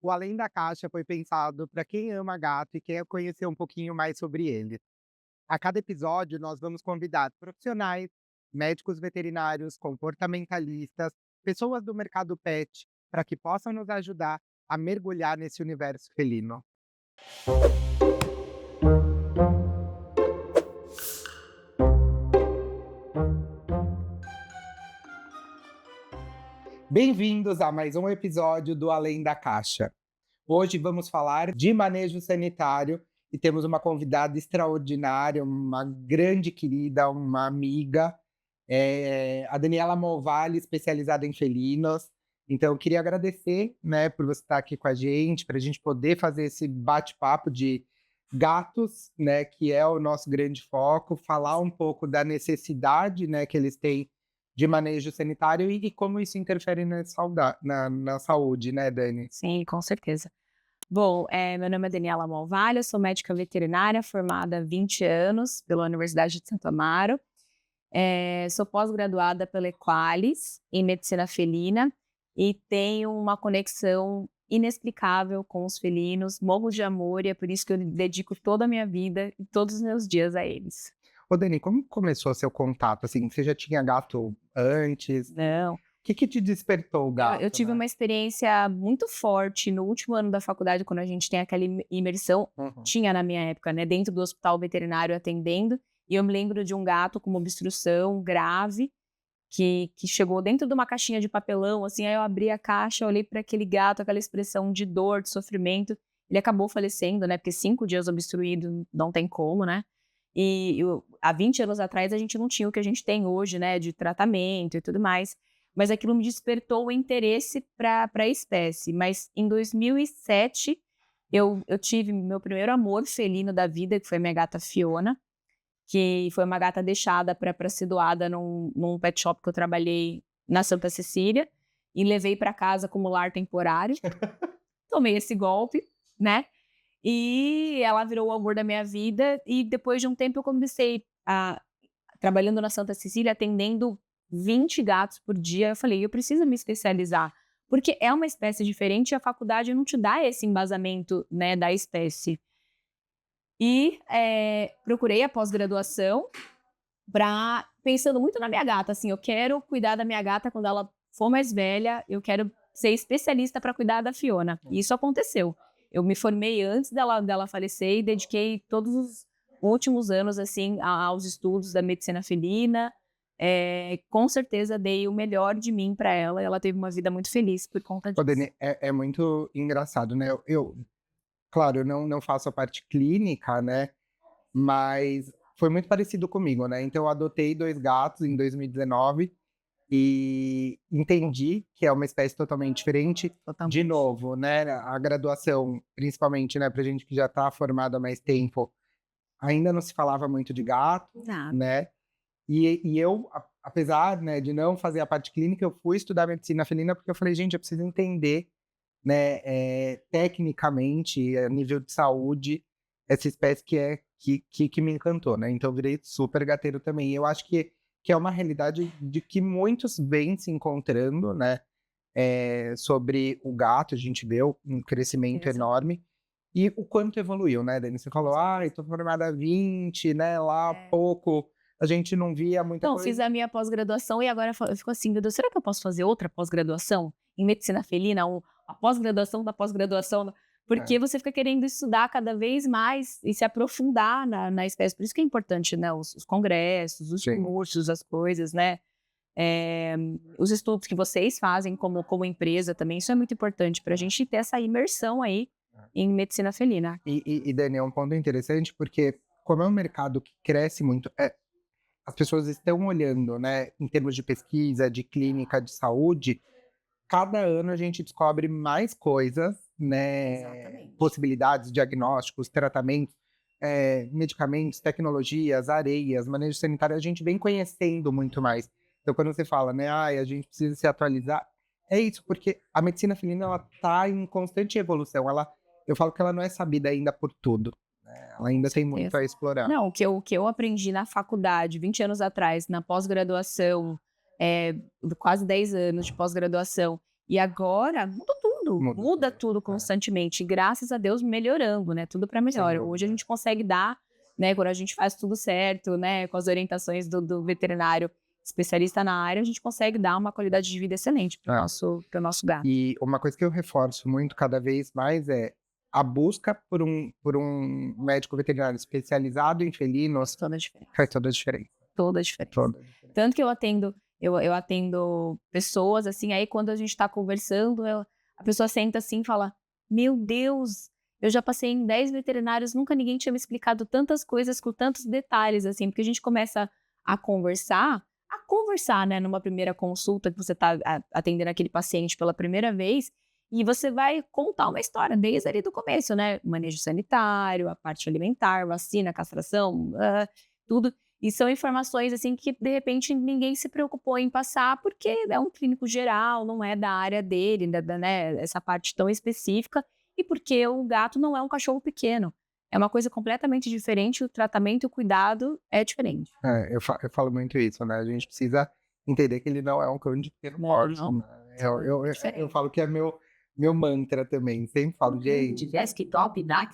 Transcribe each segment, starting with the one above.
O Além da Caixa foi pensado para quem ama gato e quer conhecer um pouquinho mais sobre ele. A cada episódio, nós vamos convidar profissionais, médicos veterinários, comportamentalistas, pessoas do mercado pet, para que possam nos ajudar a mergulhar nesse universo felino. Bem-vindos a mais um episódio do Além da Caixa. Hoje vamos falar de manejo sanitário e temos uma convidada extraordinária, uma grande querida, uma amiga, a Daniela Movalli, especializada em felinos. Então, eu queria agradecer, né, por você estar aqui com a gente, para a gente poder fazer esse bate-papo de gatos, né, que é o nosso grande foco, falar um pouco da necessidade, né, que eles têm de manejo sanitário e como isso interfere na saúde, né, Dani? Sim, com certeza. Bom, meu nome é Daniela Malvalho, eu sou médica veterinária formada há 20 anos pela Universidade de Santo Amaro. Sou pós-graduada pela Equalis em medicina felina e tenho uma conexão inexplicável com os felinos, morro de amor e é por isso que eu dedico toda a minha vida e todos os meus dias a eles. Ô Dani, como começou seu contato, assim, você já tinha gato antes? O Não. que te despertou o Eu gato, tive né? uma experiência muito forte no último ano da faculdade, quando a gente tem aquela imersão, Uhum. tinha na minha época, né, dentro do hospital veterinário atendendo, e eu me lembro de um gato com uma obstrução grave, que chegou dentro de uma caixinha de papelão, assim, aí eu abri a caixa, olhei para aquele gato, aquela expressão de dor, de sofrimento, ele acabou falecendo, né, porque 5 dias obstruído não tem como, né, há 20 anos atrás a gente não tinha o que a gente tem hoje, né, de tratamento e tudo mais, mas aquilo me despertou o interesse para a espécie. Mas em 2007 eu tive meu primeiro amor felino da vida, que foi a minha gata Fiona, que foi uma gata deixada para ser doada num pet shop que eu trabalhei na Santa Cecília, e levei para casa como lar temporário. Tomei esse golpe, né, e ela virou o amor da minha vida, e depois de um tempo eu comecei a trabalhando na Santa Cecília, atendendo 20 gatos por dia, eu falei: "Eu preciso me especializar", porque é uma espécie diferente e a faculdade não te dá esse embasamento, né, da espécie. E, procurei a pós-graduação pra pensando muito na minha gata, assim, eu quero cuidar da minha gata quando ela for mais velha, eu quero ser especialista para cuidar da Fiona. E isso aconteceu. Eu me formei antes dela falecer e dediquei todos os últimos anos, assim, aos estudos da medicina felina. Com certeza dei o melhor de mim para ela e ela teve uma vida muito feliz por conta Ô disso. Dani, é muito engraçado, né, claro, eu não faço a parte clínica, né, mas foi muito parecido comigo, né, então eu adotei 2 gatos em 2019 e entendi que é uma espécie totalmente diferente. De Totalmente. novo, né, a graduação, principalmente, né, pra gente que já tá formado há mais tempo, ainda não se falava muito de gato, Nada. né, e eu, apesar, né, de não fazer a parte clínica, eu fui estudar medicina felina, porque eu falei: "Gente, eu preciso entender, né, tecnicamente, a nível de saúde, essa espécie que me encantou", né, então eu virei super gateiro também. E eu acho que é uma realidade de que muitos vêm se encontrando, né, sobre o gato, a gente vê um crescimento Certeza. enorme, e o quanto evoluiu, né, Dani, você Com falou: "Ai, certeza. tô formada há 20, né, lá há É. pouco a gente não via muita Não, fiz coisa". a minha pós-graduação e agora eu fico assim: "Meu Deus, será que eu posso fazer outra pós-graduação em medicina felina, a pós-graduação da pós-graduação da", É, porque você fica querendo estudar cada vez mais e se aprofundar na espécie. Por isso que é importante, né, os congressos, os sim. cursos, as coisas, né, eh, os estudos que vocês fazem como empresa também, isso é muito importante pra É. gente ter essa imersão aí É. em medicina felina. Dani, é um ponto interessante, porque como é um mercado que cresce muito, as pessoas estão olhando, né, em termos de pesquisa, de clínica, de saúde, cada ano a gente descobre mais coisas, né, Exatamente. possibilidades, diagnósticos, tratamentos, medicamentos, tecnologias, areias, manejo sanitário, a gente vem conhecendo muito mais. Então quando você fala, né: "Ai, a gente precisa se atualizar", é isso, porque a medicina felina ela tá em constante evolução, eu falo que ela não é sabida ainda por tudo, né, ela Com ainda tem muito certeza. a explorar. Não, o que eu aprendi na faculdade 20 anos atrás, na pós-graduação, quase 10 anos de pós-graduação, e agora mudou tudo. tudo, muda tudo constantemente. E, graças a Deus, melhorando, né? Tudo para melhor. Hoje a gente consegue dar, né? Quando a gente faz tudo certo, né? Com as orientações do veterinário especialista na área, a gente consegue dar uma qualidade de vida excelente para o nosso gato. E uma coisa que eu reforço muito cada vez mais é a busca por um médico veterinário especializado em felinos Toda a diferença. faz toda a diferença. Toda a diferença. Toda a diferença. Tanto que eu atendo pessoas, assim, aí quando a gente tá conversando, a pessoa senta assim e fala: Meu Deus, eu já passei em 10 veterinários, nunca ninguém tinha me explicado tantas coisas com tantos detalhes, assim, porque a gente começa a conversar, né, numa primeira consulta que você tá atendendo aquele paciente pela primeira vez, e você vai contar uma história desde ali do começo, né, manejo sanitário, a parte alimentar, vacina, castração, tudo. E são informações, assim, que de repente ninguém se preocupou em passar, porque é um clínico geral, não é da área dele, né, essa parte tão específica, e porque o gato não é um cachorro pequeno. É uma coisa completamente diferente, o tratamento e o cuidado é diferente. Eu falo muito isso, né? A gente precisa entender que ele não é um cão de pequeno porte, Não. né? Eu falo que é meu mantra também. Sempre falo, gente. Desktop DAC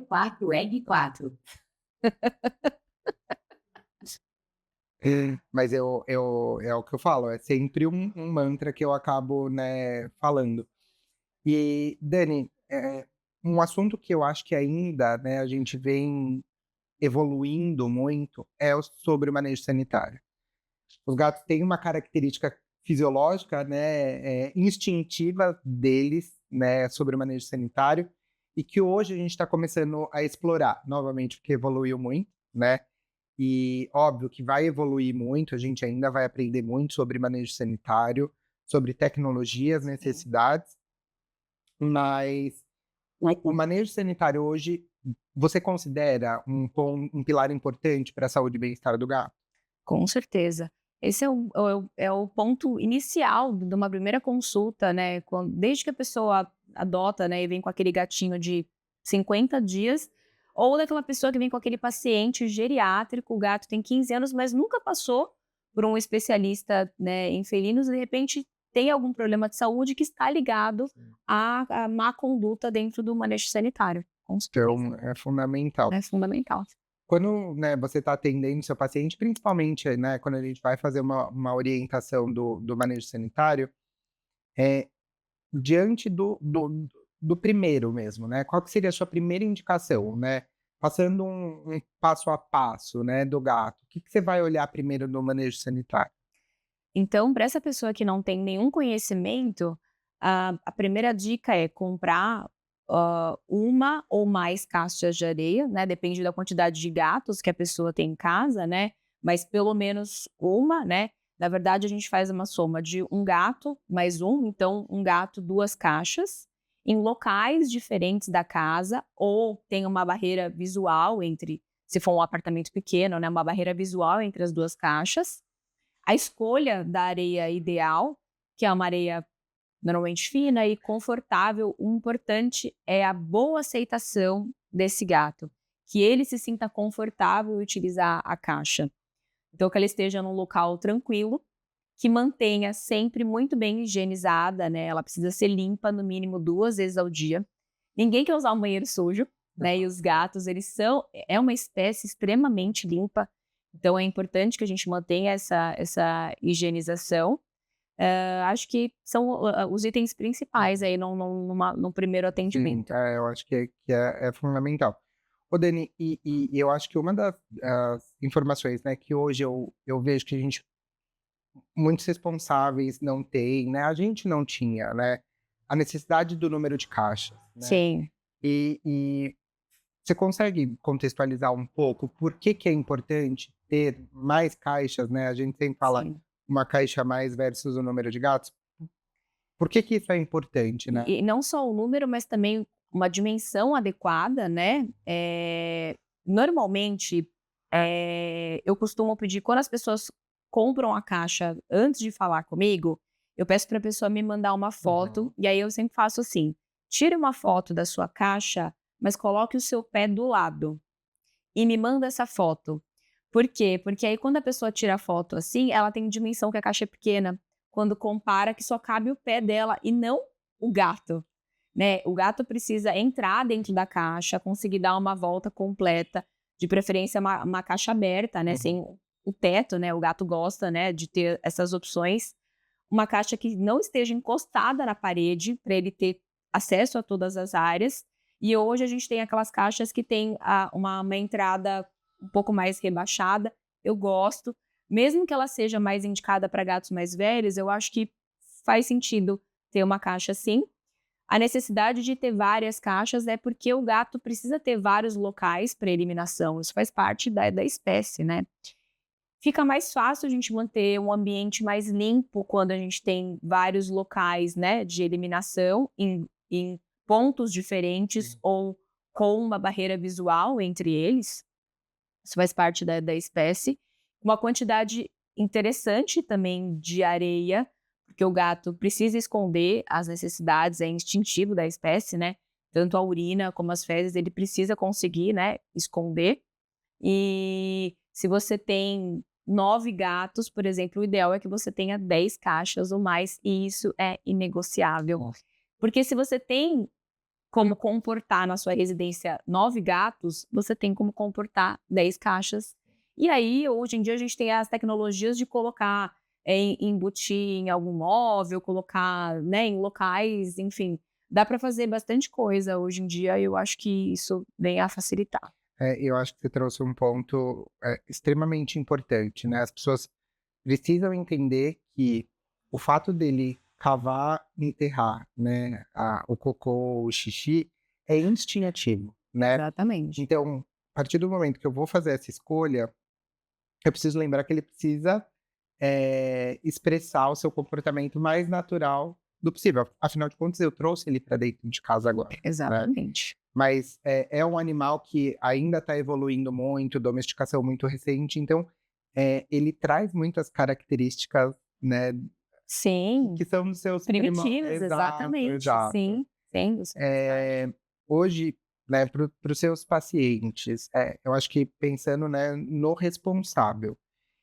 04 Egg 4. Mas é o que eu falo, é sempre um mantra que eu acabo, né, falando. E, Dani, um assunto que eu acho que ainda, né, a gente vem evoluindo muito sobre o manejo sanitário. Os gatos têm uma característica fisiológica, né, instintiva deles, né, sobre o manejo sanitário, e que hoje a gente está começando a explorar, novamente, porque evoluiu muito, né? E óbvio que vai evoluir muito, a gente ainda vai aprender muito sobre manejo sanitário, sobre tecnologias, necessidades, mas o manejo sanitário hoje, você considera um pilar importante para a saúde e bem-estar do gato? Com certeza. Esse é o ponto inicial de uma primeira consulta, né? Desde que a pessoa adota, né, e vem com aquele gatinho de 50 dias, ou daquela pessoa que vem com aquele paciente geriátrico, o gato tem 15 anos, mas nunca passou por um especialista, né, em felinos, e de repente tem algum problema de saúde que está ligado à má conduta dentro do manejo sanitário. Com certeza. Então, é fundamental. É fundamental. Quando, né, você está atendendo seu paciente, principalmente, né, quando a gente vai fazer uma orientação do manejo sanitário, diante do primeiro mesmo, né? Qual que seria a sua primeira indicação, né? Passando um passo a passo, né, do gato. O que você vai olhar primeiro no manejo sanitário? Então, para essa pessoa que não tem nenhum conhecimento, a primeira dica é comprar uma ou mais caixas de areia, né? Depende da quantidade de gatos que a pessoa tem em casa, né? Mas pelo menos uma, né? Na verdade, a gente faz uma soma de um gato mais um, então um gato, 2 caixas, em locais diferentes da casa, ou tem uma barreira visual entre, se for um apartamento pequeno, né? Uma barreira visual entre as 2 caixas. A escolha da areia ideal, que é uma areia normalmente fina e confortável, o importante é a boa aceitação desse gato, que ele se sinta confortável em utilizar a caixa. Então, que ela esteja num local tranquilo, que mantenha sempre muito bem higienizada, né? Ela precisa ser limpa no mínimo 2 vezes ao dia. Ninguém quer usar um banheiro sujo, né? E os gatos, é uma espécie extremamente limpa. Então, é importante que a gente mantenha essa higienização. Acho que são os itens principais aí num primeiro atendimento. Sim, eu acho que é fundamental. Ô, Dani, e eu acho que uma das informações, né, que hoje eu vejo que muitos responsáveis não têm, né, a gente não tinha, né, a necessidade do número de caixas, né? Sim. E você consegue contextualizar um pouco por que é importante ter mais caixas, né? A gente sempre fala Sim. uma caixa a mais versus o número de gatos. Por que isso é importante, né? E não só o número, mas também uma dimensão adequada, né? Normalmente, eu costumo pedir, quando as pessoas compram a caixa antes de falar comigo, eu peço para a pessoa me mandar uma foto, e aí eu sempre faço assim: tire uma foto da sua caixa, mas coloque o seu pé do lado e me manda essa foto. Por quê? Porque aí quando a pessoa tira a foto assim, ela tem dimensão que a caixa é pequena. Quando compara que só cabe o pé dela e não o gato. né? O gato precisa entrar dentro da caixa, conseguir dar uma volta completa, de preferência uma caixa aberta, né? Sem o teto, né? O gato gosta, né, de ter essas opções. Uma caixa que não esteja encostada na parede, para ele ter acesso a todas as áreas. E hoje a gente tem aquelas caixas que tem uma entrada um pouco mais rebaixada. Eu gosto. Mesmo que ela seja mais indicada para gatos mais velhos, eu acho que faz sentido ter uma caixa assim. A necessidade de ter várias caixas é porque o gato precisa ter vários locais para eliminação. Isso faz parte da espécie, né? Fica mais fácil a gente manter um ambiente mais limpo quando a gente tem vários locais, né, de eliminação em pontos diferentes ou com uma barreira visual entre eles. Isso faz parte da espécie. Uma quantidade interessante também de areia, porque o gato precisa esconder as necessidades, é instintivo da espécie, né? Tanto a urina como as fezes, ele precisa conseguir, né, esconder. E se você tem 9 gatos, por exemplo, o ideal é que você tenha 10 caixas ou mais, e isso é inegociável. Nossa. Porque se você tem como comportar na sua residência 9 gatos, você tem como comportar 10 caixas. E aí, hoje em dia, a gente tem as tecnologias de colocar, embutir em algum móvel, colocar, né, em locais, enfim. Dá para fazer bastante coisa hoje em dia e eu acho que isso vem a facilitar. Eu acho que você trouxe um ponto extremamente importante, né? As pessoas precisam entender que o fato dele cavar e enterrar, né, o cocô, o xixi, é instintivo, né? Exatamente. Então, a partir do momento que eu vou fazer essa escolha, eu preciso lembrar que ele precisa expressar o seu comportamento mais natural do possível. Afinal de contas, eu trouxe ele para dentro de casa agora, né? Exatamente. Mas é um animal que ainda está evoluindo muito, domesticação muito recente, então ele traz muitas características, né, Sim, que são dos seus primitivas, exato, exatamente. exato. Sim, sim. Hoje, né, para os seus pacientes, eu acho que pensando, né, no responsável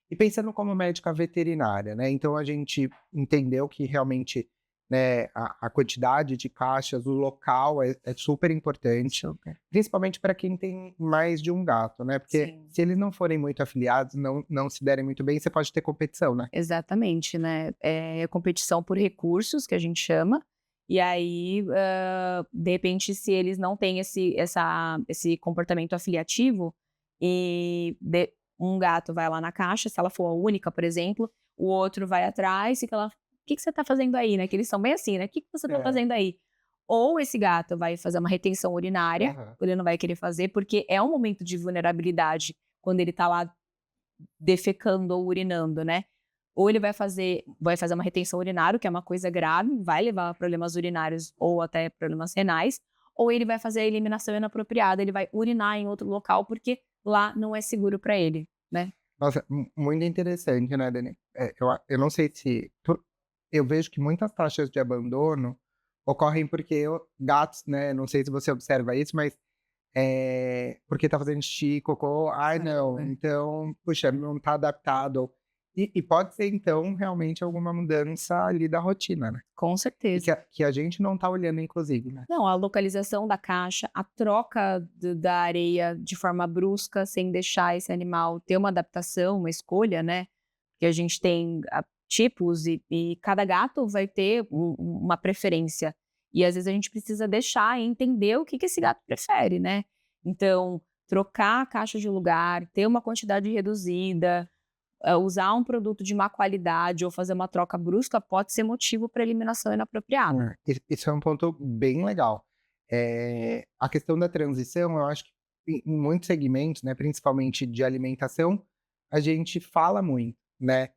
e pensando como médica veterinária, né, então a gente entendeu que realmente, né, a quantidade de caixas, o local é super importante, Super. principalmente para quem tem mais de um gato, né, porque Sim. se eles não forem muito afiliados, não se derem muito bem, você pode ter competição, né? Exatamente, né? É competição por recursos, que a gente chama. E aí, de repente, se eles não têm esse comportamento afiliativo, e um gato vai lá na caixa, se ela for a única, por exemplo, o outro vai atrás e fala: o que você tá fazendo aí, né? Que eles são bem assim, né? O que você tá fazendo aí? Ou esse gato vai fazer uma retenção urinária, Aham. ele não vai querer fazer, porque é um momento de vulnerabilidade quando ele tá lá defecando ou urinando, né? Ou ele vai fazer uma retenção urinária, que é uma coisa grave, vai levar a problemas urinários ou até problemas renais, ou ele vai fazer a eliminação inapropriada, ele vai urinar em outro local porque lá não é seguro para ele, né? Nossa, muito interessante, né, Dani? Eu não sei se... Eu vejo que muitas taxas de abandono ocorrem porque gatos, né, não sei se você observa isso, mas porque tá fazendo xixi, cocô, ai não, então, puxa, não tá adaptado. E pode ser, então, realmente alguma mudança ali da rotina, né? Com E certeza. que a gente não tá olhando, inclusive, né? Não, a localização da caixa, a troca da areia de forma brusca, sem deixar esse animal ter uma adaptação, uma escolha, né? Que a gente tem tipos e cada gato vai ter uma preferência. E às vezes a gente precisa deixar e entender o que esse gato prefere, né? Então, trocar a caixa de lugar, ter uma quantidade reduzida, usar um produto de má qualidade ou fazer uma troca brusca pode ser motivo para eliminação inapropriada. Isso é um ponto bem legal. A questão da transição, eu acho que em muitos segmentos, né, principalmente de alimentação, a gente fala muito, né?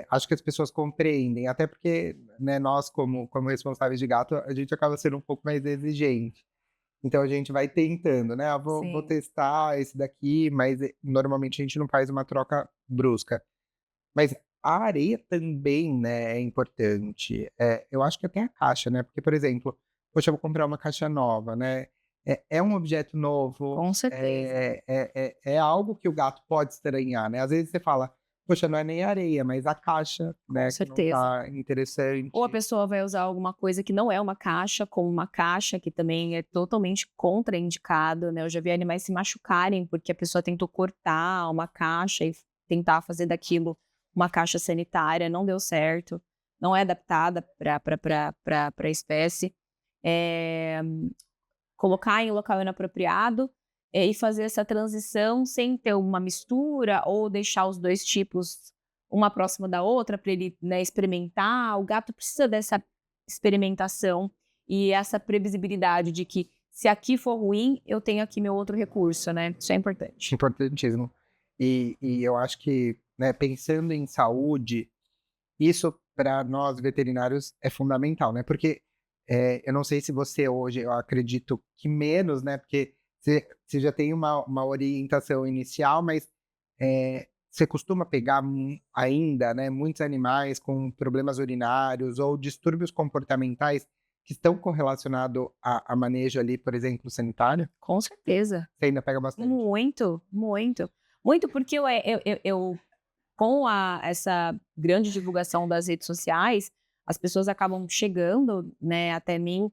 Acho que as pessoas compreendem, até porque, né, nós, como responsáveis de gato, a gente acaba sendo um pouco mais exigente. Então a gente vai tentando, né? Vou Sim. testar esse daqui, mas normalmente a gente não faz uma troca brusca. Mas a areia também, né, é importante. Eu acho que até a caixa, né? Porque, por exemplo, poxa, eu vou comprar uma caixa nova, né? É um objeto novo, Com certeza. é algo que o gato pode estranhar, né? Às vezes você fala, poxa, não é nem areia, mas a caixa, né, que não certeza. tá interessante. Ou a pessoa vai usar alguma coisa que não é uma caixa, como uma caixa, que também é totalmente contraindicado, né? Eu já vi animais se machucarem porque a pessoa tentou cortar uma caixa e tentar fazer daquilo uma caixa sanitária, não deu certo, não é adaptada para a espécie. Eh, Colocar em local inapropriado, e fazer essa transição sem ter uma mistura ou deixar os 2 tipos uma próxima da outra para ele, né, experimentar. O gato precisa dessa experimentação e essa previsibilidade de que se aqui for ruim, eu tenho aqui meu outro recurso, né, isso é importante. Importantíssimo. E eu acho que, né, pensando em saúde, isso para nós veterinários é fundamental, né? Porque eu não sei se você hoje, eu acredito que menos, né? Porque você já tem uma orientação inicial, mas você costuma pegar ainda, né, muitos animais com problemas urinários ou distúrbios comportamentais que estão correlacionados a manejo ali, por exemplo, sanitário? Com certeza. Você ainda pega bastante? Muito, muito. Muito porque eu com essa grande divulgação das redes sociais, as pessoas acabam chegando, né, até mim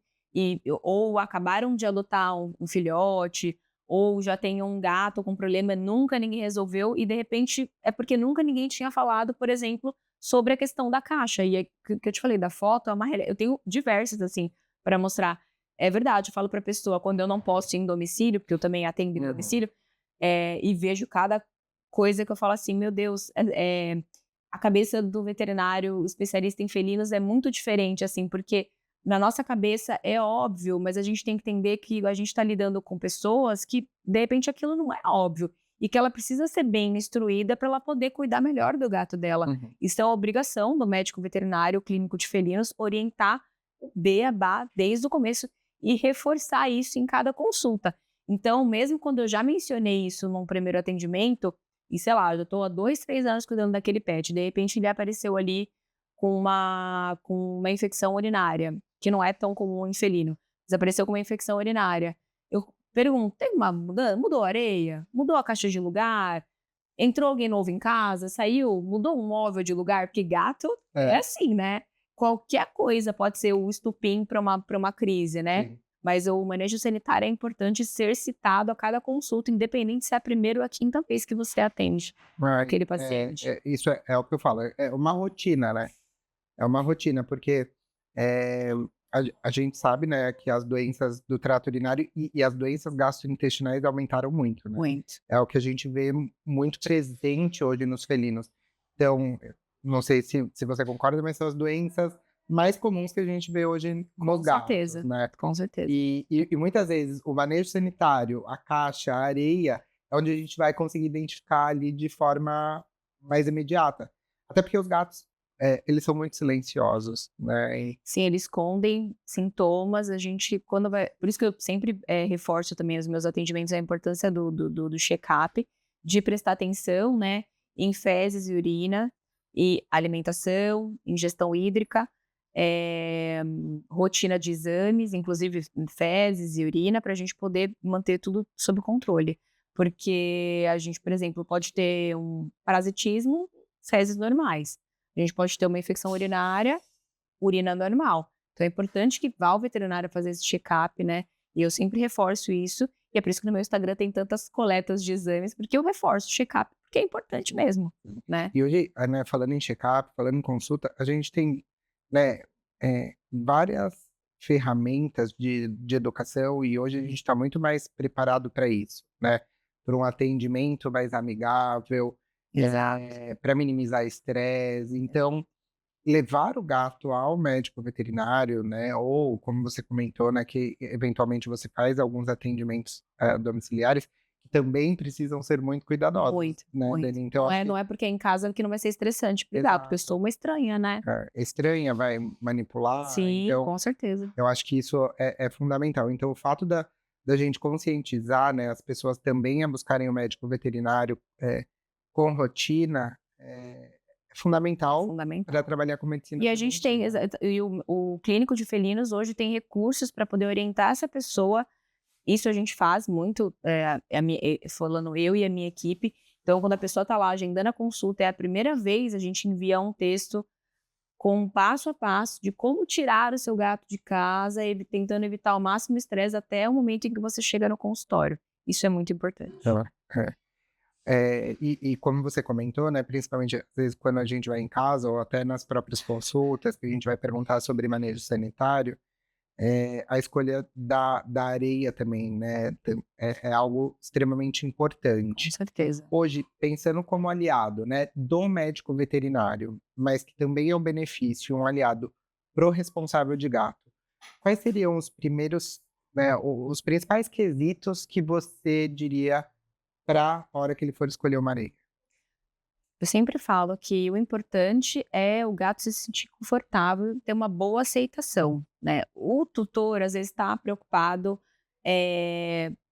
ou acabaram de adotar um filhote, ou já tem um gato com problema, nunca ninguém resolveu e de repente é porque nunca ninguém tinha falado, por exemplo, sobre a questão da caixa. E é que eu te falei da foto, é uma eu tenho diversas assim para mostrar. É verdade, eu falo para a pessoa quando eu não posso ir em domicílio, porque eu também atendo em domicílio, e vejo cada coisa que eu falo assim, meu Deus, a cabeça do veterinário especialista em felinos é muito diferente, assim, porque na nossa cabeça é óbvio, mas a gente tem que entender que a gente está lidando com pessoas que, de repente, aquilo não é óbvio e que ela precisa ser bem instruída para ela poder cuidar melhor do gato dela. Uhum. Isso é uma obrigação do médico veterinário clínico de felinos orientar o beabá desde o começo e reforçar isso em cada consulta. Então, mesmo quando eu já mencionei isso num primeiro atendimento, e sei lá, eu já tô há 2, 3 anos cuidando daquele pet, de repente ele apareceu ali com uma infecção urinária, que não é tão comum em felino, mas apareceu com uma infecção urinária. Eu pergunto: "Tem uma mudança? Mudou a areia? Mudou a caixa de lugar? Entrou alguém novo em casa? Saiu? Mudou um móvel de lugar?" Porque gato é É, assim, né, qualquer coisa pode ser o estupim para uma crise, né. sim. Mas o manejo sanitário é importante ser citado a cada consulta, independente se é a primeira ou a quinta vez que você atende Mas, aquele paciente. isso é o que eu falo, é uma rotina, né? É uma rotina, porque eh, a gente sabe, né, que as doenças do trato urinário e as doenças gastrointestinais aumentaram muito, né? Muito. É o que a gente vê muito presente hoje nos felinos. Então, não sei se você concorda, mas são as doenças mais comuns que a gente vê hoje nos Com gatos, certeza, né? com certeza. E muitas vezes o manejo sanitário, a caixa, a areia, é onde a gente vai conseguir identificar ali de forma mais imediata. Até porque os gatos, eles são muito silenciosos, né? Sim, eles escondem sintomas, a gente quando vai por isso que eu sempre, reforço também nos meus atendimentos a importância do check-up, de prestar atenção, né, em fezes e urina, e alimentação, ingestão hídrica, rotina de exames, inclusive fezes e urina, para a gente poder manter tudo sob controle. Porque a gente, por exemplo, pode ter um parasitismo, fezes normais. A gente pode ter uma infecção urinária, urina normal. Então é importante que vá ao veterinário fazer esse check-up, né? E eu sempre reforço isso, e é por isso que no meu Instagram tem tantas coletas de exames, porque eu reforço o check-up, porque é importante mesmo, né? E hoje, né, falando em check-up, falando em consulta, a gente tem, né, várias ferramentas de educação e hoje a gente está muito mais preparado para isso, né? Para um atendimento mais amigável, Exato. para minimizar estresse. Então, levar o gato ao médico veterinário, né? Ou, como você comentou, né, que eventualmente você faz alguns atendimentos domiciliares que também precisam ser muito cuidadosos, Muito, né, muito. Dani? Então, Não acho é, que não é porque é em casa que não vai ser estressante pro gato, porque eu sou uma estranha, né? estranha, vai manipular. Sim, Então, com certeza. eu acho que isso é fundamental. Então, o fato da gente conscientizar, né, as pessoas também a buscarem o médico veterinário com rotina é fundamental Fundamental. para trabalhar com medicina E a gente tem, preventiva. e o clínico de felinos hoje tem recursos para poder orientar essa pessoa. Isso a gente faz muito, falando eu e a minha equipe, Então, quando a pessoa está lá agendando a consulta, é a primeira vez, a gente envia um texto com um passo a passo de como tirar o seu gato de casa, tentando evitar o máximo estresse até o momento em que você chega no consultório. Isso é muito importante. E como você comentou, né, principalmente às vezes quando a gente vai em casa ou até nas próprias consultas, que a gente vai perguntar sobre manejo sanitário, a escolha da areia também, né, é algo extremamente Com importante. certeza. Hoje, pensando como aliado, né, do médico veterinário, mas que também é um benefício, um aliado pro responsável de gato, quais seriam os primeiros, né, os principais quesitos que você diria para a hora que ele for escolher uma areia? Eu sempre falo que o importante é o gato se sentir confortável, ter uma boa aceitação, né? O tutor, às vezes, está preocupado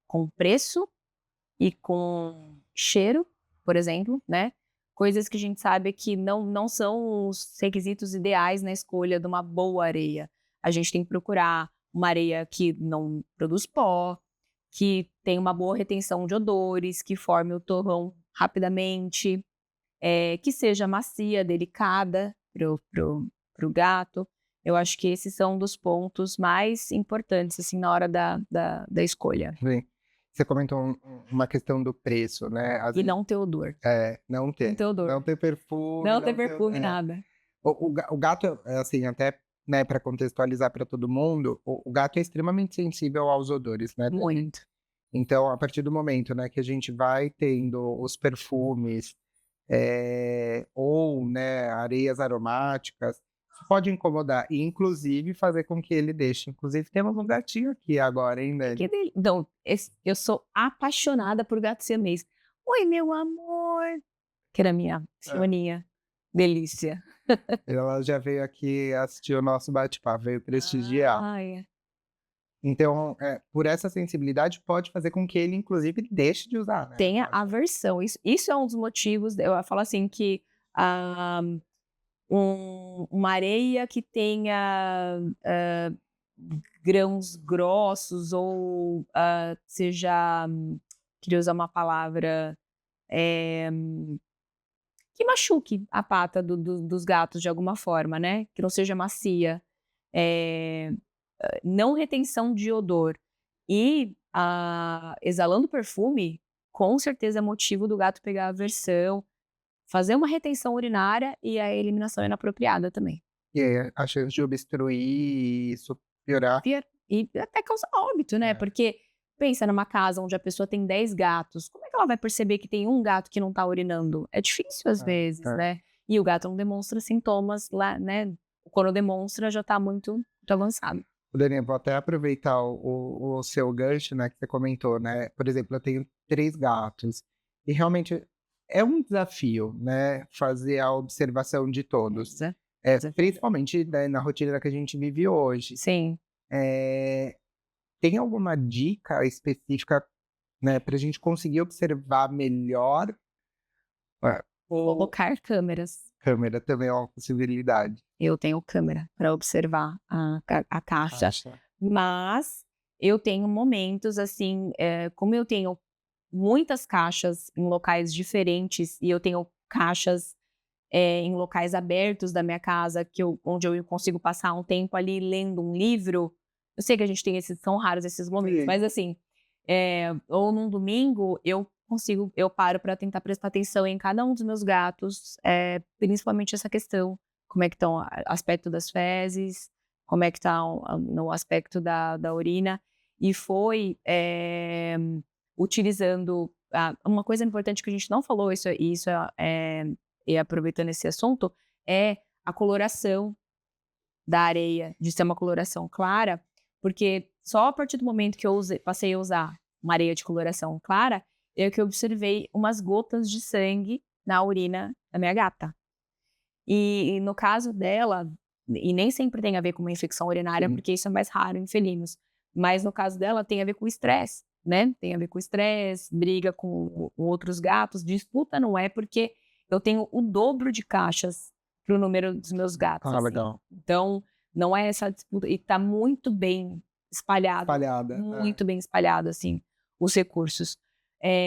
com preço e com cheiro, por exemplo, né? Coisas que a gente sabe que não são os requisitos ideais na escolha de uma boa areia. A gente tem que procurar uma areia que não produz pó, que tem uma boa retenção de odores, que forme o torrão rapidamente, que seja macia, delicada pro gato. Eu acho que esses são dos pontos mais importantes, assim, na hora da escolha. Sim. Você comentou uma questão do preço, né? E não ter odor. Não Não ter. ter odor. Não ter perfume. Não ter perfume, é. nada. O gato, assim, até, né, para contextualizar para todo mundo, o gato é extremamente sensível aos odores, né? Muito. Então, a partir do momento, né, que a gente vai tendo os perfumes, ou, né, areias aromáticas, isso pode incomodar e, inclusive, fazer com que ele deixe. Inclusive, temos um gatinho aqui agora, hein, Dani? Então, eu sou apaixonada por gato siamês. Oi, meu amor! Que era minha Simoninha. Delícia. Ela já veio aqui assistir o nosso bate-papo, veio prestigiar. Ai, Então, por essa sensibilidade, pode fazer com que ele, inclusive, deixe de usar, né? tenha aversão. Isso é um dos motivos. Eu falo assim que uma areia que tenha grãos grossos ou seja, queria usar uma palavra que machuque a pata dos gatos de alguma forma, né? Que não seja macia. Não retenção de odor e exalando perfume, com certeza é motivo do gato pegar aversão, fazer uma retenção urinária e a eliminação inapropriada também. E aí, a chance de obstruir e isso piorar. E até causar óbito, né? É. Porque pensa numa casa onde a pessoa tem 10 gatos, como é que ela vai perceber que tem um gato que não tá urinando? É difícil às vezes, né? E o gato não demonstra sintomas lá, né? Quando demonstra já tá muito avançado. Daniel, vou até aproveitar o seu gancho, né, que você comentou, né? Por exemplo, eu tenho 3 gatos e realmente é um desafio, né, fazer a observação de todos. Principalmente, né, na rotina que a gente vive hoje. Sim. Tem alguma dica específica, né, para a gente conseguir observar melhor? Ou Colocar câmeras. câmera também é uma possibilidade. Eu tenho câmera para observar a caixa. Mas eu tenho momentos, assim, como eu tenho muitas caixas em locais diferentes e eu tenho caixas em locais abertos da minha casa, onde eu consigo passar um tempo ali lendo um livro. Eu sei que são raros esses momentos, Sim. mas assim, ou num domingo eu paro para tentar prestar atenção em cada um dos meus gatos, principalmente essa questão, como é que estão o aspecto das fezes, como é que está no aspecto da urina, e foi utilizando uma coisa importante que a gente não falou, e aproveitando esse assunto, é a coloração da areia, de ser uma coloração clara, porque só a partir do momento que eu passei a usar uma areia de coloração clara, é que eu observei umas gotas de sangue na urina da minha gata. E no caso dela, e nem sempre tem a ver com uma infecção urinária, porque isso é mais raro em felinos, mas no caso dela tem a ver com estresse, né? Tem a ver com estresse, briga com outros gatos, disputa não é, porque eu tenho o dobro de caixas pro número dos meus gatos. Assim. Legal. Então, não é essa disputa, e tá muito bem espalhado. Espalhada. Muito bem espalhado, assim, os recursos.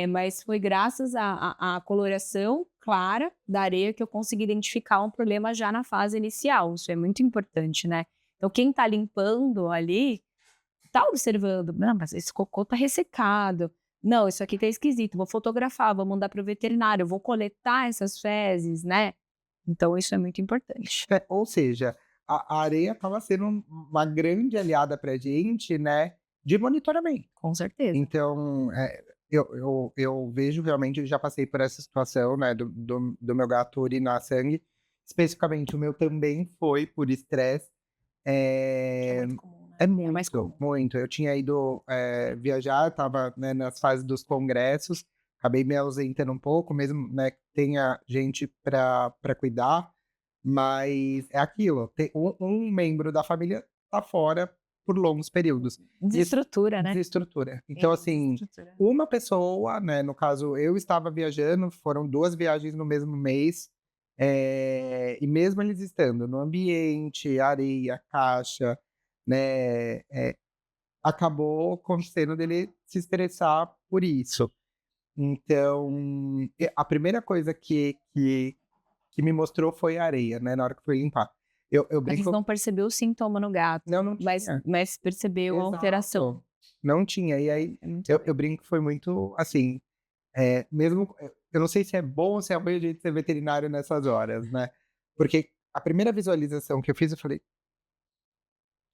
Mas foi graças à coloração clara da areia que eu consegui identificar um problema já na fase inicial. Isso é muito importante, né? Então, quem tá limpando ali tá observando. Não, mas esse cocô tá ressecado. Não, isso aqui tá esquisito. Vou fotografar, vou mandar pro veterinário, vou coletar essas fezes, né? Então, isso é muito importante. Ou seja, a areia estava sendo uma grande aliada pra gente, né, de monitoramento. Com certeza. Então, eu vejo realmente, eu já passei por essa situação, né, do meu gato urinar sangue. Especificamente, o meu também foi por estresse. É É, muito comum, né? é mais comum. muito. Eu tinha ido viajar, estava, né, nas fases dos congressos, acabei me ausentando um pouco, mesmo, né, que tenha gente para cuidar, mas é aquilo, um membro da família tá fora por longos períodos. Desestrutura, né? Desestrutura. Então, assim, Desestrutura. uma pessoa, né, no caso, eu estava viajando, foram 2 viagens no mesmo mês, e mesmo eles estando no ambiente, areia, caixa, né, acabou acontecendo dele se estressar por isso. Então, a primeira coisa que me mostrou foi a areia, né, na hora que fui limpar. Eu Mas brinco... você não percebeu o sintoma no gato, Não tinha. mas percebeu a alteração. Exato. Não tinha. E aí, É muito eu brinco que foi muito, assim, mesmo... Eu não sei se é bom ou se é ruim a gente ser veterinário nessas horas, né? Porque a primeira visualização que eu fiz, eu falei,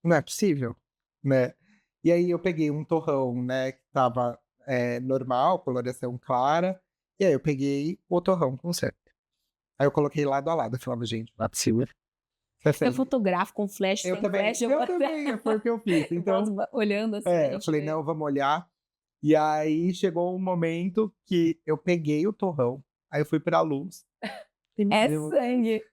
não é possível, né? E aí eu peguei um torrão, né, que tava normal, coloração clara, e aí eu peguei o torrão com sangue. Aí eu coloquei lado a lado, eu falava, gente, não é possível. Eu fotografo com flash, Eu sem também, flash. eu também, foi o que eu fiz. Eu Então, posso olhando assim. a eu gente falei, vê. não, vamos olhar. E aí chegou um momento que eu peguei o torrão, aí eu fui pra luz. É Eu- sangue.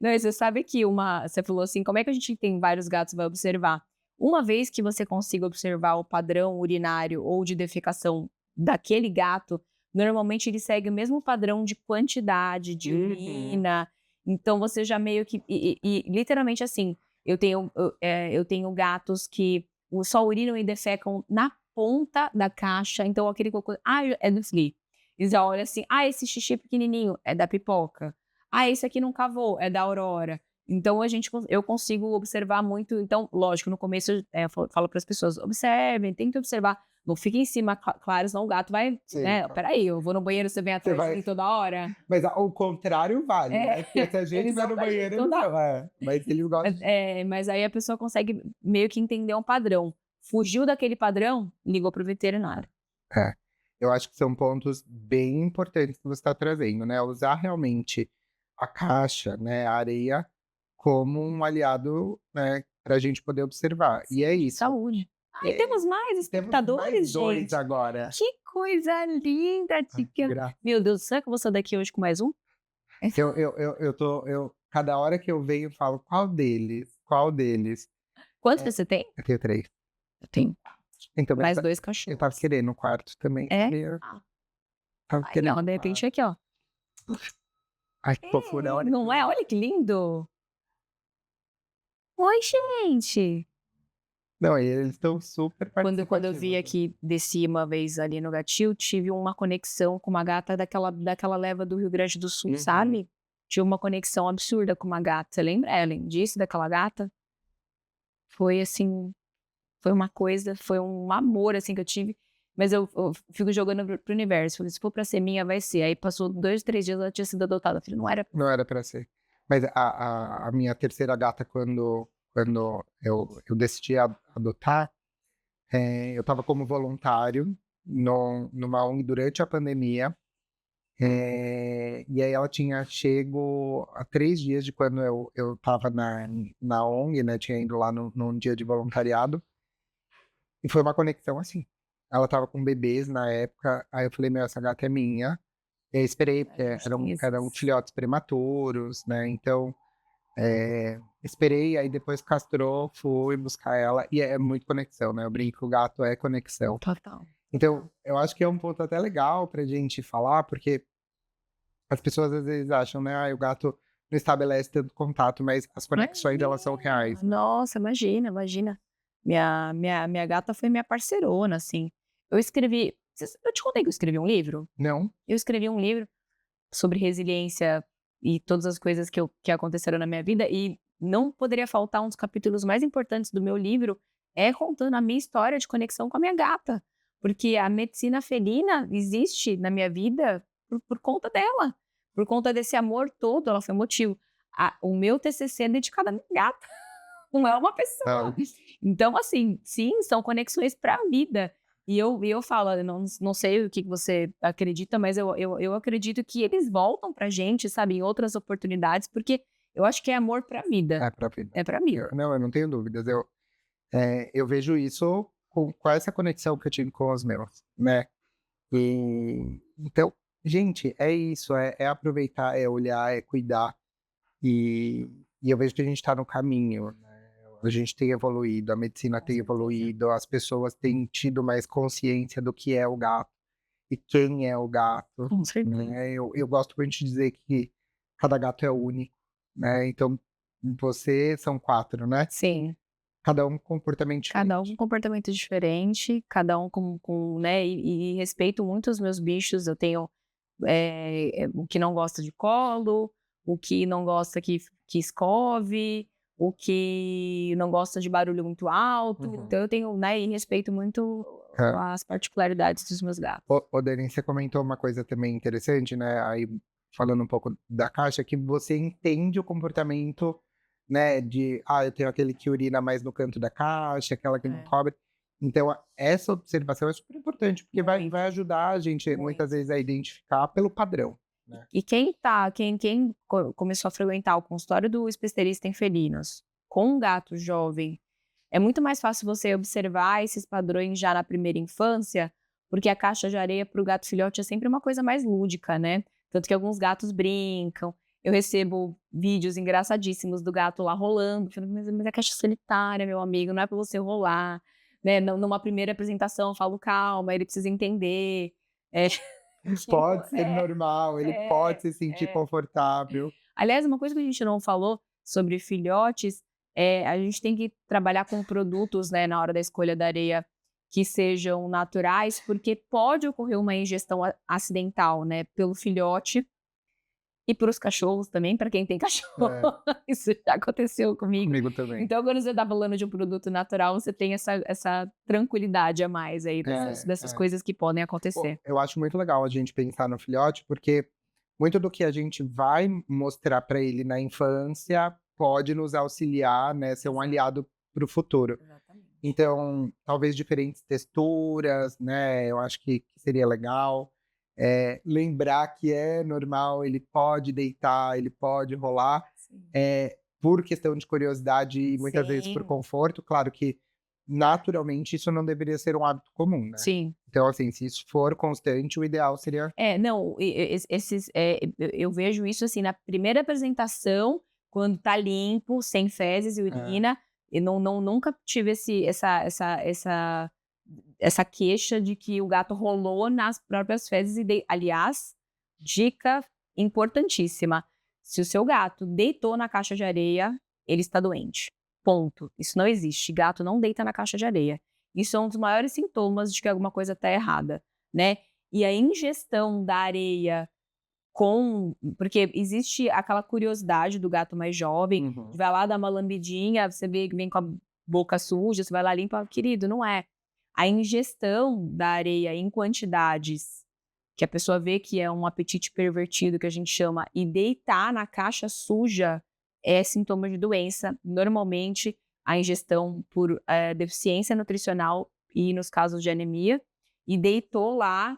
Não, e você sabe que você falou assim, como é que a gente tem vários gatos vai observar? Uma vez que você consiga observar o padrão urinário ou de defecação daquele gato, normalmente ele segue o mesmo padrão de quantidade de Uhum. urina. Então você já meio que e literalmente assim, eu tenho gatos que só urinam e defecam na ponta da caixa. Então aquele cocô, é do Flea. Eles já olham assim, esse xixi pequenininho é da pipoca. Esse aqui não cavou, é da Aurora. Então eu consigo observar muito. Então, lógico, no começo eu falo para as pessoas: observem, tentem observar. Não fique em cima, claro, senão o gato vai, Sim, né? claro. Peraí, eu vou no banheiro, você vem atrás de vai- mim toda hora. Mas o contrário vale, É, né? Porque se a gente eles vai vão no pra gente banheiro, eles toda não. Mas eles gostam. Mas aí a pessoa consegue meio que entender um padrão. Fugiu daquele padrão, ligou pro veterinário. Eu acho que são pontos bem importantes que você está trazendo, né? Usar realmente a caixa, né, a areia, como um aliado, né, para a gente poder observar. E é isso. Saúde. É, Temos mais Temos espectadores, mais 2 gente. agora. Que coisa linda, Tica. Meu Deus, será que eu vou sair daqui hoje com mais um? Cada hora que eu venho, eu falo, qual deles? Qual deles? Quantos você tem? Eu tenho 3. Eu tenho Então, mais eu 2 cachorros. tava querendo o quarto também. É? Tava Aí, querendo ó, de repente aqui, ó. Ai, que fofura, olha. Não é? Olha que lindo. Oi, gente. Não, eles estão super Quando eu participativos. vi aqui, desci uma vez ali no Gatil, tive uma conexão com uma gata daquela leva do Rio Grande do Sul, Uhum. sabe? Tive uma conexão absurda com uma gata. Você lembra, Ellen, disso, daquela gata? Foi assim, foi uma coisa, foi um amor, assim, que eu tive. Mas eu fico jogando pro universo. Falei, se for pra ser minha, vai ser. Aí passou 2, 3 dias, ela tinha sido adotada. Eu falei, não era. Não era pra ser. Mas a minha terceira gata, quando eu decidi adotar, eu tava como voluntário numa ONG durante a pandemia. E aí ela tinha chego há 3 dias de quando eu tava na ONG, né? Tinha ido lá num dia de voluntariado. E foi uma conexão assim. Ela tava com bebês na época, aí eu falei, meu, essa gata é minha. E aí esperei, porque eram filhotes prematuros, né? Então, esperei, aí depois castrou, fui buscar ela. E é muito conexão, né? Eu brinco, o gato é conexão. Total. Então, eu acho que é um ponto até legal pra gente falar, porque as pessoas às vezes acham, né? O gato não estabelece tanto contato, mas as conexões delas são reais. Nossa, imagina. Minha gata foi minha parceirona, assim. Eu escrevi, Eu te contei que eu escrevi um livro? Não? Eu escrevi um livro sobre resiliência e todas as coisas que aconteceram na minha vida, e não poderia faltar um dos capítulos mais importantes do meu livro contando a minha história de conexão com a minha gata. Porque a medicina felina existe na minha vida por conta dela. Por conta desse amor todo, ela foi motivo. O meu TCC é dedicado à minha gata, não é uma pessoa. Ah, Então, assim, sim, são conexões para a vida. E eu falo, eu não sei o que você acredita, mas eu acredito que eles voltam pra gente, sabe, em outras oportunidades, porque eu acho que é amor pra vida. é pra vida. É pra vida. Não, eu não tenho dúvidas. Eu vejo isso com essa conexão que eu tive com os meus, né? Então, gente, é isso, é aproveitar, é olhar, é cuidar. E eu vejo que a gente está no caminho, né? A gente tem evoluído, a medicina tem evoluído, as pessoas têm tido mais consciência do que é o gato e quem é o gato, Com certeza. né? Eu gosto muito de dizer que cada gato é único, né? Então, você são 4, né? Sim, Cada um com comportamento cada um com diferente. um comportamento diferente, cada um né, e respeito muito os meus bichos. Eu tenho o que não gosta de colo, o que não gosta que escove, o que não gosta de barulho muito alto. Uhum. Então eu tenho, né, e respeito muito É. as particularidades dos meus gatos. Ô, Dani, você comentou uma coisa também interessante, né? Aí, falando um pouco da caixa, que você entende o comportamento, né? Eu tenho aquele que urina mais no canto da caixa, aquela que não É. cobre. Então, essa observação é super importante, porque vai Muito. ajudar a gente, Muito. muitas vezes, a identificar pelo padrão. E quem começou a frequentar o consultório do especialista em felinos com um gato jovem, é muito mais fácil você observar esses padrões já na primeira infância, porque a caixa de areia para o gato filhote é sempre uma coisa mais lúdica, né? Tanto que alguns gatos brincam. Eu recebo vídeos engraçadíssimos do gato lá rolando, falando, mas é caixa solitária, meu amigo, não é para você rolar. Né? Numa primeira apresentação eu falo, calma, ele precisa entender. Pode ser normal, ele é, pode se sentir é. confortável. Aliás, uma coisa que a gente não falou sobre filhotes a gente tem que trabalhar com produtos, né, na hora da escolha da areia que sejam naturais, porque pode ocorrer uma ingestão acidental, né, pelo filhote e para os cachorros também, para quem tem cachorro. Isso já aconteceu comigo. Comigo também. Então, quando você está falando de um produto natural, você tem essa tranquilidade a mais aí dessas coisas que podem acontecer. Eu acho muito legal a gente pensar no filhote, porque muito do que a gente vai mostrar para ele na infância pode nos auxiliar, né, ser um aliado para o futuro. Exatamente. Então, talvez diferentes texturas, né, eu acho que seria legal. Lembrar que é normal, ele pode deitar, ele pode rolar, por questão de curiosidade e muitas vezes por Sim. conforto. Claro que, naturalmente, isso não deveria ser um hábito comum, né? Sim. Então, assim, se isso for constante, o ideal seria... Não, eu vejo isso assim, na primeira apresentação, quando tá limpo, sem fezes e urina, eu nunca tive essa queixa de que o gato rolou nas próprias fezes. Aliás, dica importantíssima, se o seu gato deitou na caixa de areia, ele está doente. Ponto. Isso não existe. Gato não deita na caixa de areia. Isso é um dos maiores sintomas de que alguma coisa está errada, né? E a ingestão da areia porque existe aquela curiosidade do gato mais jovem, que vai lá dar uma lambidinha, você vem com a boca suja, você vai lá limpa, querido, não é. A ingestão da areia em quantidades que a pessoa vê que é um apetite pervertido, que a gente chama, e deitar na caixa suja é sintoma de doença. Normalmente, a ingestão por deficiência nutricional e nos casos de anemia, e deitou lá,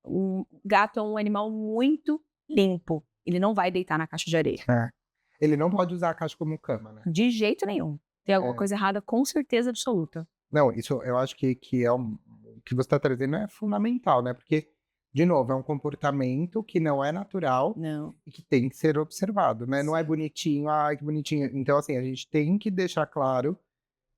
o gato é um animal muito limpo. Ele não vai deitar na caixa de areia. Ele não pode usar a caixa como cama, né? De jeito nenhum. Tem alguma coisa errada, com certeza absoluta. Não, isso eu acho que o que você está trazendo é fundamental, né? Porque, de novo, é um comportamento que não é natural Não. e que tem que ser observado, né? Não é bonitinho, ai, que bonitinho. Então, assim, a gente tem que deixar claro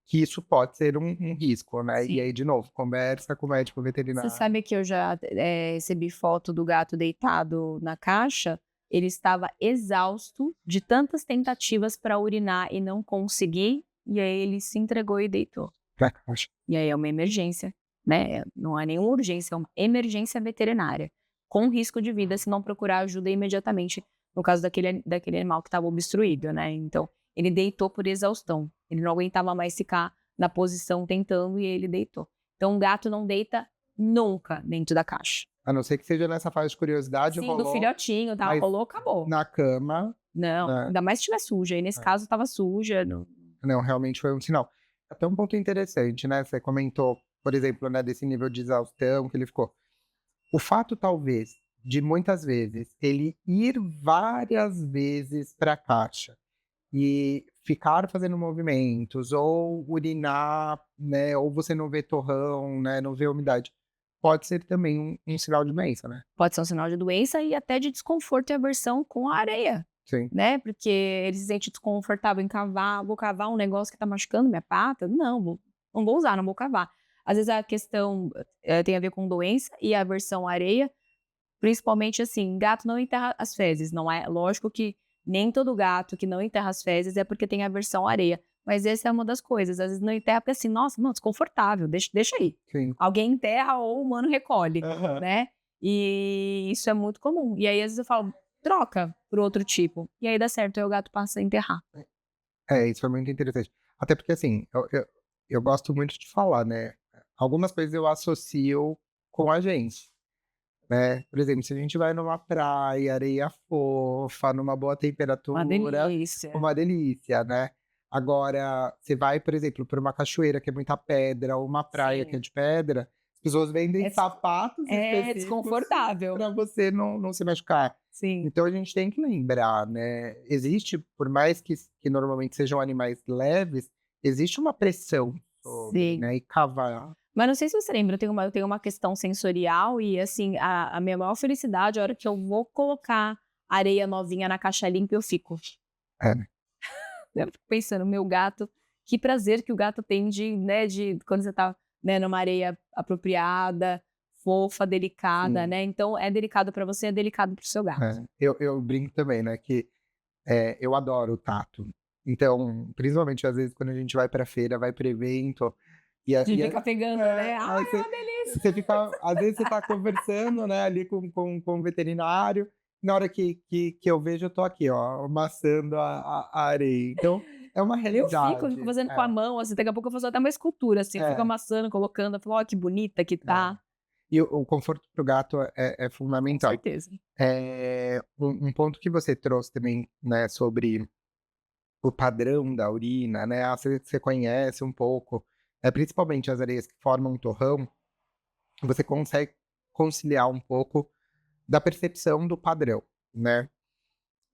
que isso pode ser um risco, né? Sim. E aí, de novo, conversa com o médico veterinário. Você sabe que eu já recebi foto do gato deitado na caixa? Ele estava exausto de tantas tentativas para urinar e não conseguir, e aí ele se entregou e deitou. Pra caixa. E aí é uma emergência. né? Não é nenhuma urgência, é uma emergência veterinária, com risco de vida se não procurar ajuda imediatamente, no caso daquele animal que estava obstruído, né? Então, ele deitou por exaustão. Ele não aguentava mais ficar na posição tentando e ele deitou. Então, um gato não deita nunca dentro da caixa. A não ser que seja nessa fase de curiosidade, Sim, do rolou filhotinho, tá? mas Rolou, acabou. na cama, Não, né? ainda mais se estiver suja. Aí, nesse caso, estava suja. Não, realmente foi um sinal. Até um ponto interessante, né? Você comentou, por exemplo, né, desse nível de exaustão que ele ficou. O fato, talvez, de muitas vezes ele ir várias vezes para a caixa e ficar fazendo movimentos, ou urinar, né? Ou você não vê torrão, né? Não vê umidade. Pode ser também um sinal de doença, né? Pode ser um sinal de doença e até de desconforto e aversão com a areia, Sim. né? Porque ele se sente desconfortável em cavar. Vou cavar um negócio que tá machucando minha pata? Não vou usar, não vou cavar. Às vezes a questão tem a ver com doença e aversão à areia, principalmente assim, gato não enterra as fezes. Não é lógico que nem todo gato que não enterra as fezes é porque tem aversão à areia. Mas essa é uma das coisas. Às vezes não enterra porque assim, nossa, não, desconfortável, deixa aí. Sim. Alguém enterra ou o humano recolhe, Aham. né? E isso é muito comum. E aí, às vezes eu falo, troca por outro tipo. E aí dá certo, aí o gato passa a enterrar. Isso foi muito interessante. Até porque, assim, eu gosto muito de falar, né? Algumas coisas eu associo com a gente, né? Por exemplo, se a gente vai numa praia, areia fofa, numa boa Uma temperatura, delícia. uma delícia, né? Agora, você vai, por exemplo, para uma cachoeira que é muita pedra, ou uma praia que é Sim. de pedra, as pessoas vendem É- sapatos É específicos desconfortável. para você não se machucar. Sim. Então a gente tem que lembrar, né? Existe, por mais que normalmente sejam animais leves, existe uma pressão sobre, Sim. né? E cavar. Mas não sei se você lembra, eu tenho uma questão sensorial e, assim, a minha maior felicidade, a hora que eu vou colocar areia novinha na caixa limpa, eu fico. É, né? Eu fico pensando, meu gato, que prazer que o gato tem de quando você tá, né, numa areia apropriada, fofa, delicada, Sim. né? Então, é delicado pra você, é delicado pro seu gato. É. Eu brinco também, né? Que eu adoro o tato. Então, principalmente às vezes quando a gente vai pra feira, vai pro evento, De ficar pegando, né? aí Ai, é uma delícia! você fica, às vezes você tá conversando, né, ali com o veterinário, na hora que eu vejo, eu tô aqui, ó, amassando a areia. Então, é uma Eu realidade. fico fazendo com a mão, assim, daqui a pouco eu faço até uma escultura, assim, eu fico É, amassando, colocando, eu falo, ó, que bonita que tá. E o conforto pro gato é Com fundamental. certeza. Um ponto que você trouxe também, né, sobre o padrão da urina, né, você conhece um pouco, principalmente as areias que formam um torrão, você consegue conciliar um pouco da percepção do padrão, né?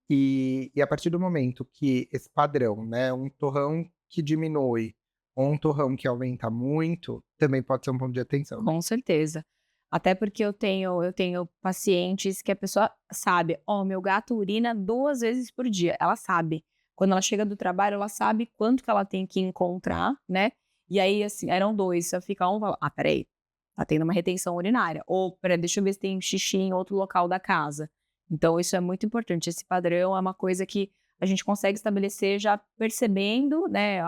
E a partir do momento que esse padrão, né, um torrão que diminui ou um torrão que aumenta muito, também pode ser um ponto de atenção, né? Com certeza. Até porque eu tenho pacientes que a pessoa sabe, ó, meu gato urina 2 vezes por dia. Ela sabe. Quando ela chega do trabalho, ela sabe quanto que ela tem que encontrar, né? E aí, assim, eram 2, só fica um, fala, ah, peraí, tá tendo uma retenção urinária. Ou, peraí, deixa eu ver se tem xixi em outro local da casa. Então, isso é muito importante. Esse padrão é uma coisa que a gente consegue estabelecer já percebendo, né?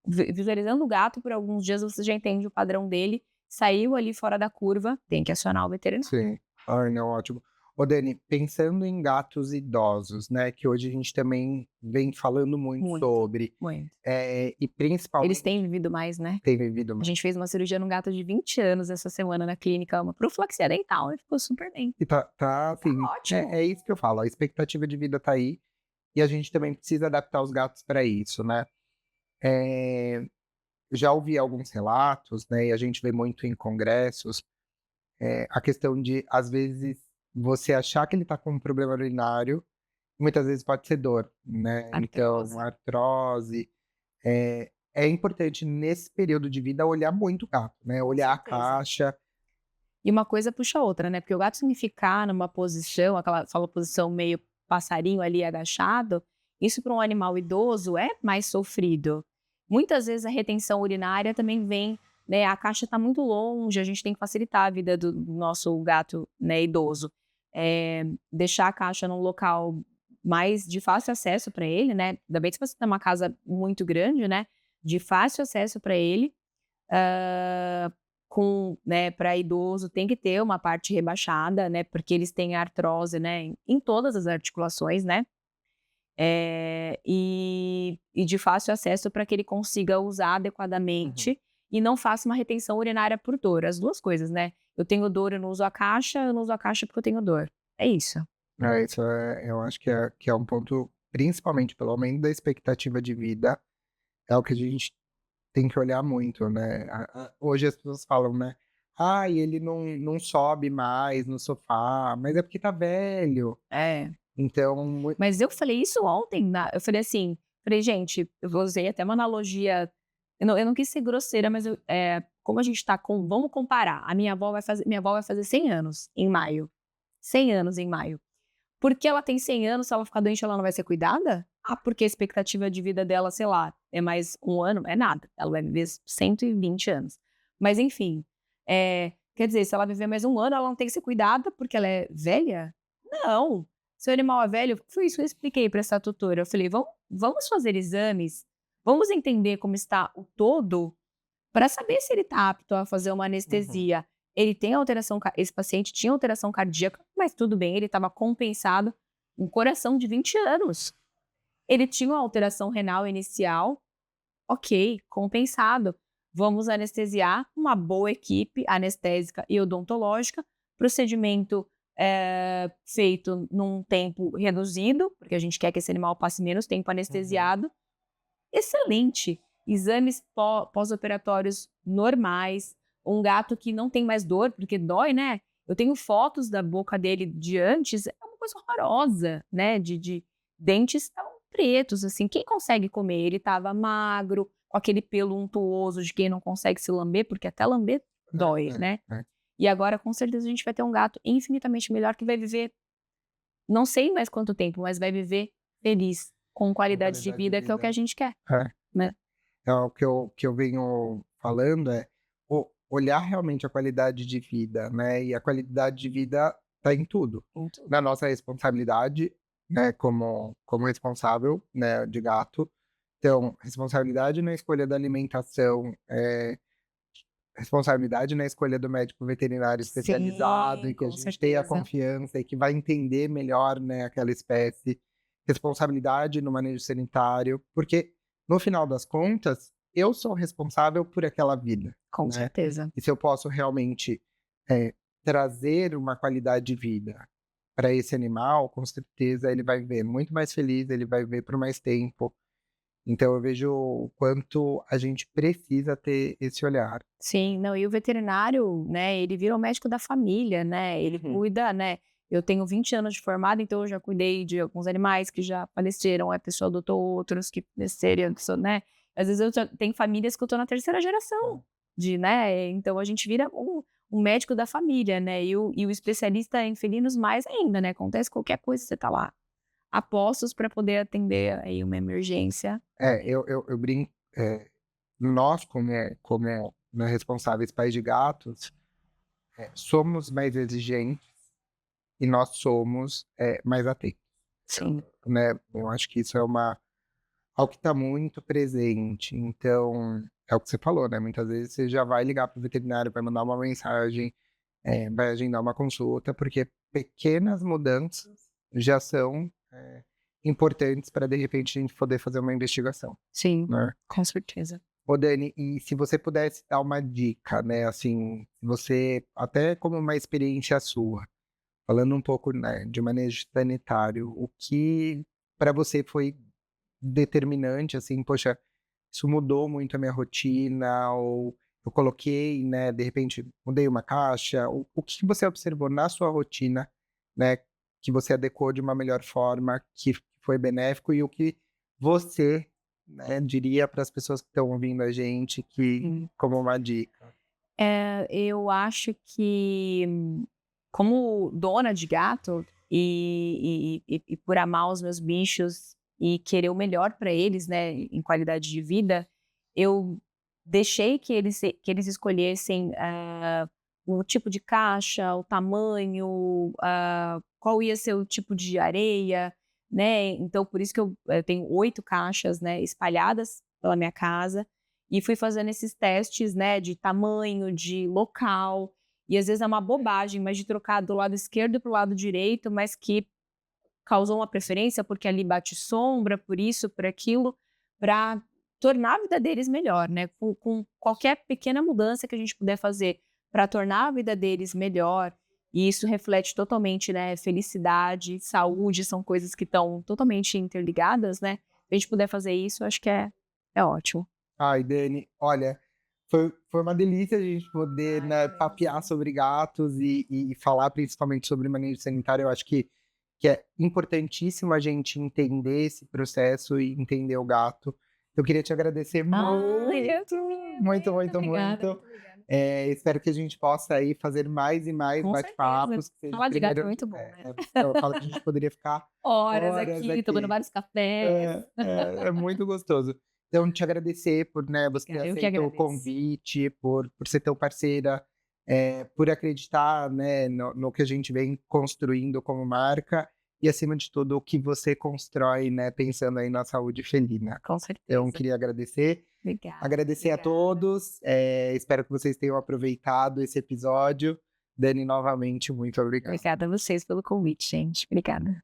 Visualizando o gato por alguns dias, você já entende o padrão dele. Saiu ali fora da curva, tem que acionar o veterinário. Sim. Ai, não, ótimo. Ô, Dani, pensando em gatos idosos, né, que hoje a gente também vem falando muito Muito. sobre, Muito. e principalmente Eles têm vivido mais, né? tem vivido A mais. gente fez uma cirurgia num gato de 20 anos essa semana na clínica, uma profilaxia dental, e ficou super bem. E tá assim, ótimo. é isso que eu falo, a expectativa de vida tá aí, e a gente também precisa adaptar os gatos para isso, né? Já ouvi alguns relatos, né, e a gente vê muito em congressos, a questão de, às vezes, você achar que ele tá com um problema urinário, muitas vezes pode ser dor, né? Artrose. Então, artrose. É importante, nesse período de vida, olhar muito o gato, né? Olhar a certeza. caixa. E uma coisa puxa a outra, né? Porque o gato ficar numa posição, aquela posição meio passarinho ali agachado, isso para um animal idoso é mais sofrido. Muitas vezes a retenção urinária também vem, né? A caixa está muito longe, a gente tem que facilitar a vida do nosso gato, né, idoso. Deixar a caixa num local mais de fácil acesso para ele, né? Ainda bem que você tem uma casa muito grande, né? De fácil acesso para ele. né, para idoso tem que ter uma parte rebaixada, né, porque eles têm artrose, né, em todas as articulações, né, e de fácil acesso para que ele consiga usar adequadamente e não faça uma retenção urinária por dor, as duas coisas, né. Eu tenho dor, eu não uso a caixa, eu não uso a caixa porque eu tenho dor. É isso. Isso eu acho que é um ponto, principalmente pelo aumento da expectativa de vida, é o que a gente tem que olhar muito, né. Hoje as pessoas falam, né: "Ai, ele não sobe mais no sofá", mas é porque tá velho. É. Então Mas eu falei isso ontem, eu falei assim, falei: "Gente", eu usei até uma analogia, eu não quis ser grosseira, mas como a gente tá vamos comparar, a minha avó vai fazer 100 anos em maio, 100 anos em maio. Porque ela tem 100 anos, se ela ficar doente, ela não vai ser cuidada? Ah, porque a expectativa de vida dela, sei lá, é mais 1 ano, é nada, ela vai viver 120 anos. Mas enfim, quer dizer, se ela viver mais 1 ano, ela não tem que ser cuidada porque ela é velha? Não, se o animal é velho, foi isso que eu expliquei para essa tutora, eu falei: Vamos fazer exames, vamos entender como está o todo, para saber se ele está apto a fazer uma anestesia". Ele tem alteração esse paciente tinha alteração cardíaca, mas tudo bem, ele estava compensado, um coração de 20 anos. Ele tinha uma alteração renal inicial, ok, compensado. Vamos anestesiar, uma boa equipe anestésica e odontológica, procedimento, feito num tempo reduzido, porque a gente quer que esse animal passe menos tempo anestesiado. Excelente. Exames pós-operatórios normais, um gato que não tem mais dor, porque dói, né. Eu tenho fotos da boca dele de antes, é uma coisa horrorosa, né, de dentes estavam pretos, assim, quem consegue comer? Ele estava magro, com aquele pelo untuoso de quem não consegue se lamber, porque até lamber dói, né. é. E agora com certeza a gente vai ter um gato infinitamente melhor que vai viver, não sei mais quanto tempo, mas vai viver feliz, com qualidade de qualidade de vida, que é o que a vida. gente quer, É. né. Então, o que eu venho falando é olhar realmente a qualidade de vida, né, e a qualidade de vida tá em tudo. Muito. Na nossa responsabilidade, né, como responsável, né, de gato. Então, responsabilidade na escolha da alimentação, responsabilidade na escolha do médico veterinário especializado Sim, e que a com gente tenha certeza. confiança e que vai entender melhor, né, aquela espécie. Responsabilidade no manejo sanitário, porque no final das contas, eu sou responsável por aquela vida, Com né. certeza. E se eu posso realmente, eh, trazer uma qualidade de vida para esse animal, com certeza ele vai viver muito mais feliz, ele vai viver por mais tempo. Então eu vejo o quanto a gente precisa ter esse olhar. Sim, não, e o veterinário, né, ele vira o médico da família, né, ele cuida, né, eu tenho 20 anos de formada, então eu já cuidei de alguns animais que já faleceram, a pessoa adotou outros que faleceram, a pessoa, né, às vezes tem famílias que eu tô na terceira geração né, então a gente vira um médico da família, né, e o especialista em felinos mais ainda, né, acontece qualquer coisa, você tá lá, a postos para poder atender aí uma emergência. Eu brinco, nós né, responsáveis pais de gatos, somos mais exigentes e nós somos, mais atentos, Sim. né. Eu acho que isso é algo que está muito presente, então, é o que você falou, né, muitas vezes você já vai ligar para o veterinário, vai mandar uma mensagem, vai agendar uma consulta, porque pequenas mudanças já são, importantes para de repente a gente poder fazer uma investigação, Sim, né. com certeza. Ô Dani, e se você pudesse dar uma dica, né, assim, você até como uma experiência sua, falando um pouco, né, de manejo sanitário, o que para você foi determinante, assim, poxa, isso mudou muito a minha rotina, ou eu coloquei, né, de repente mudei uma caixa, o que você observou na sua rotina, né, que você adequou de uma melhor forma, que foi benéfico e o que você, né, diria para as pessoas que estão ouvindo a gente que como uma dica? Eu acho que, como dona de gato e por amar os meus bichos e querer o melhor para eles, né, em qualidade de vida, eu deixei que eles escolhessem, o tipo de caixa, o tamanho, qual ia ser o tipo de areia, né. Então por isso que eu tenho 8 caixas, né, espalhadas pela minha casa, e fui fazendo esses testes, né, de tamanho, de local, e às vezes é uma bobagem, mas de trocar do lado esquerdo para o lado direito, mas que causou uma preferência porque ali bate sombra, por isso, por aquilo, para tornar a vida deles melhor, né? Com qualquer pequena mudança que a gente puder fazer para tornar a vida deles melhor, e isso reflete totalmente, né? Felicidade, saúde, são coisas que estão totalmente interligadas, né? Se a gente puder fazer isso, eu acho que é ótimo. Ai, Dani, olha, foi uma delícia a gente poder, né, papear sobre gatos e falar principalmente sobre manejo sanitário. Eu acho que é importantíssimo a gente entender esse processo e entender o gato. Eu queria te agradecer muito, muito, muito. Espero que a gente possa aí fazer mais e mais Com bate-papos. que seja Falar de gato é primeiro- muito bom, né? eu falo que a gente poderia ficar Horas horas aqui, tomando vários cafés. é muito gostoso. Então, te agradecer por, né, você ter Eu que aceito o agradeço. convite, por ser tão parceira, por acreditar, né, no que a gente vem construindo como marca e, acima de tudo, o que você constrói, né, pensando aí na saúde felina. Com certeza. Então, queria agradecer. Obrigada. Agradecer a todos. Espero que vocês tenham aproveitado esse episódio. Dani, novamente, muito obrigado. Obrigada a vocês pelo convite, gente. Obrigada.